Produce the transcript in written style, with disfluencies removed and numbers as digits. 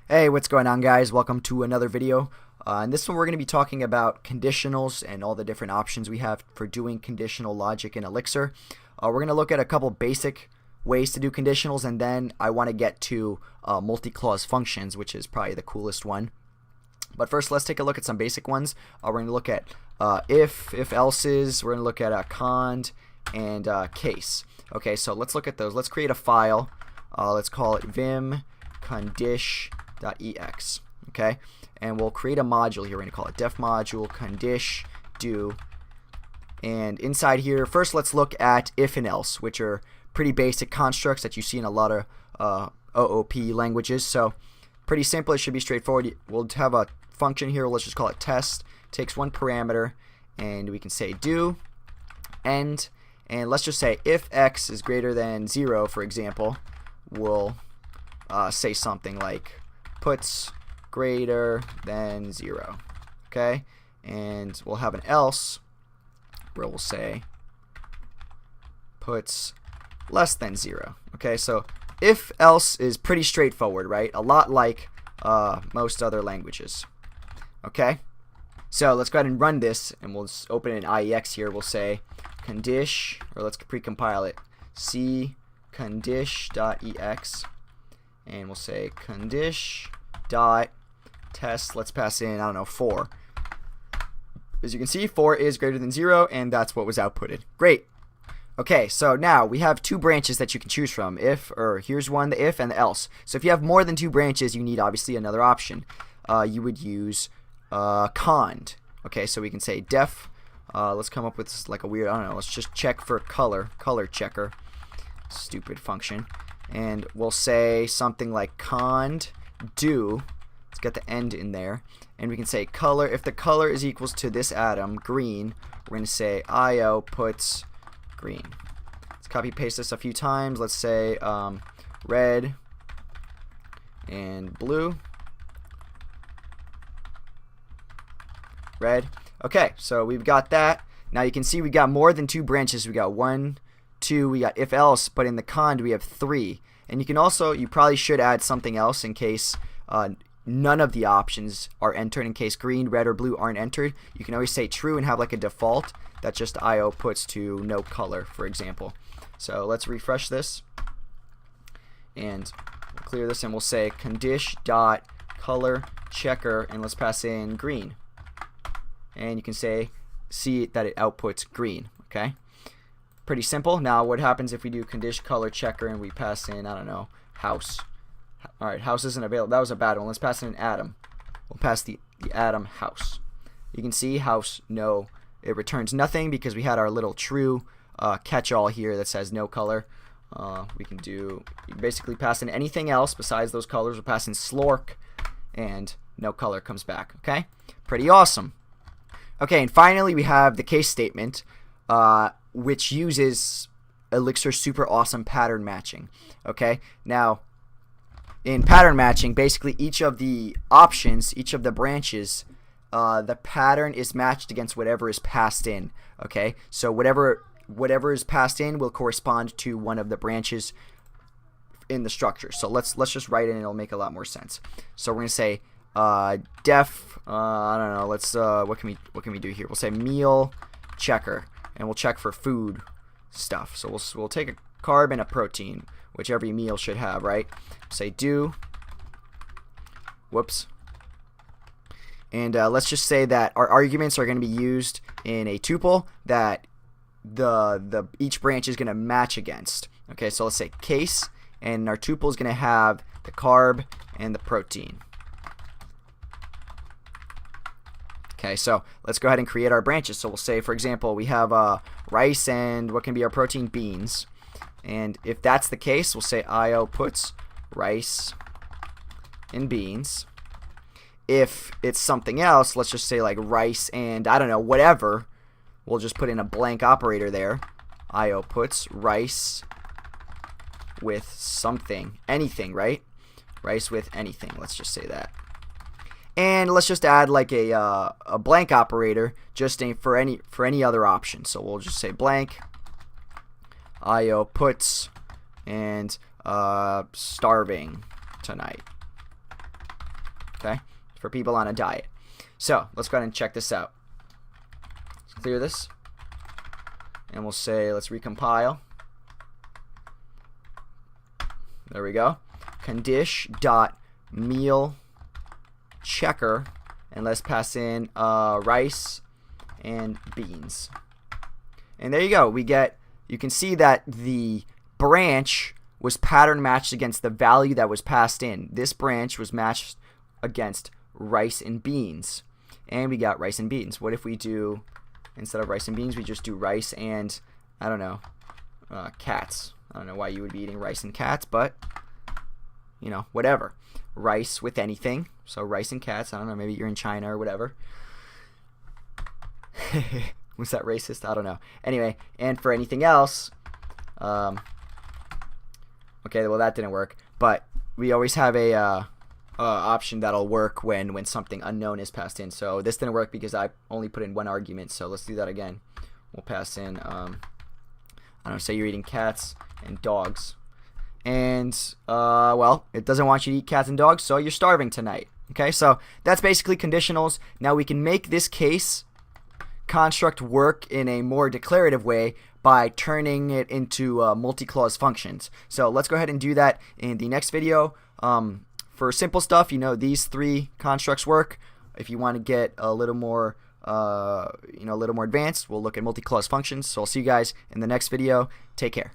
Hey, what's going on, guys? Welcome to another video. In this one we're going to be talking about conditionals and all the different options we have for doing conditional logic in Elixir. We're going to look at a couple basic ways to do conditionals, and then I want to get to multi-clause functions, which is probably the coolest one. But first, let's take a look at some basic ones. We're going to look at if else's, we're going to look at cond, and case. Okay, so let's look at those. Let's create a file. Let's call it vim condish.ex. Okay, and we'll create a module here. We're going to call it def module condish do. And inside here, first let's look at if and else, which are pretty basic constructs that you see in a lot of OOP languages. So pretty simple. It should be straightforward. We'll have a function here. Let's just call it test. Takes one parameter, and we can say do end. And let's just say if x is greater than 0, for example, we'll say something like puts greater than 0. Okay, and we'll have an else where we'll say puts less than 0. Okay, so if else is pretty straightforward, right? A lot like most other languages. Okay, so let's go ahead and run this, and we'll just open an IEX here. We'll say condish, or let's precompile it, c condish.ex, and we'll say condish dot test. Let's pass in, I don't know, 4. As you can see, 4 is greater than 0, and that's what was outputted. Great. Okay, so now we have two branches that you can choose from. Here's one, the if and the else. So if you have more than 2 branches, you need obviously another option. You would use cond. Okay, so we can say def. Let's come up with like a weird, I don't know, let's just check for color checker. Stupid function. And we'll say something like cond do. Let's get the end in there. And we can say color. If the color is equals to this atom, green, we're going to say IO puts green. Let's copy paste this a few times. Let's say red and blue. Red. Okay, so we've got that. Now you can see we got more than 2 branches. We got 1, 2, we got if else, but in the cond we have 3. And you can also, you probably should add something else in case none of the options are entered. In case green, red, or blue aren't entered, you can always say true and have like a default that just IO puts to no color, for example. So let's refresh this and we'll clear this, and we'll say condish dot color checker, and let's pass in green. And you can see that it outputs green. Okay, pretty simple. Now what happens if we do condish color checker and we pass in, I don't know, house? Alright, house isn't available. That was a bad one. Let's pass in an atom. We'll pass the atom house. You can see house, no, it returns nothing because we had our little true catch-all here that says no color. You can basically pass in anything else besides those colors. We'll pass in slork, and no color comes back. Okay, pretty awesome. Okay, and finally we have the case statement, which uses Elixir's super awesome pattern matching. Okay, now in pattern matching, basically each of the options, each of the branches, the pattern is matched against whatever is passed in. Okay, so whatever is passed in will correspond to one of the branches in the structure. So let's just write it, and it'll make a lot more sense. So we're gonna say def, I don't know, let's what can we do here? We'll say meal checker, and we'll check for food stuff. So we'll take a carb and a protein, which every meal should have, right? Say do, whoops, and let's just say that our arguments are going to be used in a tuple that each branch is going to match against. Okay, so let's say case, and our tuple is going to have the carb and the protein. Okay, so let's go ahead and create our branches. So we'll say, for example, we have rice, and what can be our protein? Beans. And if that's the case, we'll say IO puts rice and beans. If it's something else, let's just say like rice and, I don't know, whatever, we'll just put in a blank operator there. IO puts rice with something, anything, right? Rice with anything, let's just say that. And let's just add like a blank operator just for any other option. So we'll just say blank IO puts and starving tonight. okay, for people on a diet. So let's go ahead and check this out. Let's clear this, and we'll say, let's recompile. There we go. Condish.meal checker, and let's pass in rice and beans. And there you go. We get, you can see that the branch was pattern matched against the value that was passed in. This branch was matched against rice and beans, and we got rice and beans. What if we do, instead of rice and beans, we just do rice and, I don't know, cats. I don't know why you would be eating rice and cats, but you know, whatever. Rice with anything. So rice and cats. I don't know, maybe you're in China or whatever. Was that racist? I don't know. Anyway, and for anything else, okay, well that didn't work, but we always have a option that'll work when something unknown is passed in. So this didn't work because I only put in one argument, so let's do that again. We'll pass in, I don't know, say you're eating cats and dogs, and well, it doesn't want you to eat cats and dogs, so you're starving tonight. Okay, so that's basically conditionals. Now we can make this case construct work in a more declarative way by turning it into multi-clause functions. So let's go ahead and do that in the next video. For simple stuff, you know, these three constructs work. If you want to get a little more a little more advanced, we'll look at multi-clause functions. So I'll see you guys in the next video. Take care.